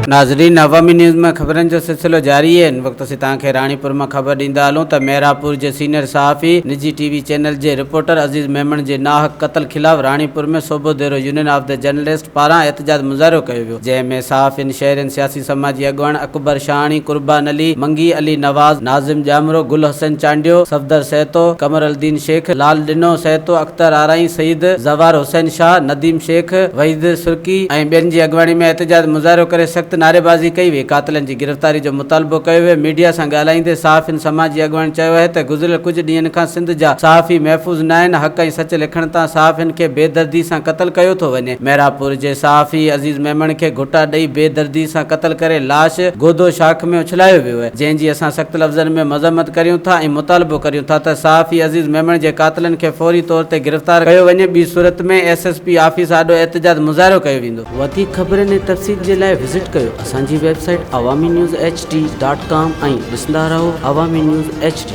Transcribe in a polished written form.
नाज़रीन, अवामी न्यूज़ में ख़बरनि जो सिलसिलो जारी है। इन वक्त असीं तव्हांखे राणीपुर में ख़बर ॾींदा हलूं त मेहरापुर जे सीनियर सहाफ़ी निजी टीवी चैनल जे रिपोर्टर अज़ीज़ मेमन जे नाहक क़त्ल ख़िलाफ़ राणीपुर में सूबो देरो यूनियन ऑफ द जर्नलिस्ट पारां एहतजाज मुज़ाहिरो कयो वियो, जंहिंमें सहाफ़ियुनि, शहरियुनि, सियासी समाजी अॻुवान अकबर शाहाणी, कुर्बान अली, मंगी अली नवाज़, नाज़िम जामरो, गुल हसन चांडियो, सफदर सहतो, कमर अल्दीन शेख, लाल डिनो सहतो, अख्तर आराई, सईद ज़वार हुसैन शाह, नदीम शेख, वहीद सुर्की ऐं ॿियनि जी अॻुवाणी में एहतजाज मुज़ाहिरो करे सख़्त नारेबाज़ी कई वई। कातिलनि जी गिरफ़्तारी जो मुतालबो कयो वियो। मीडिया सां ॻाल्हाईंदे सहाफ़ियुनि समाजी अॻुवान चयो आहे त गुज़िरियल कुझु ॾींहंनि खां सिंध जा सहाफ़ी महफ़ूज़ न आहिनि। हक़ ऐं सच लिखण तां सहाफ़ियुनि खे बेदर्दी सां क़त्ल कयो थो वञे। मेहरापुर जे सहाफ़ी अज़ीज़ मेमन खे घुटा ॾेई बेदर्दी सां क़त्ल करे लाश गोदो शाख में उछलायो वियो आहे, जंहिंजी असां सख़्त लफ़्ज़नि में मज़म्मत करियूं था ऐं मुतालबो करियूं था त सहाफ़ी अज़ीज़ मेमन जे कातिलनि खे फौरी तौर ते गिरफ़्तार कयो वञे। ॿी सूरत में SSP ऑफिस आॾो एहतजाज मुज़ाहिरो कयो वेंदो। वधीक ख़बरनि ऐं तफ़सील जे लाइ विज़िट कयो असांजी वेबसाइट awamiNewsHD.com ऐं ॾिसंदा रहो अवामी न्यूज़ HD।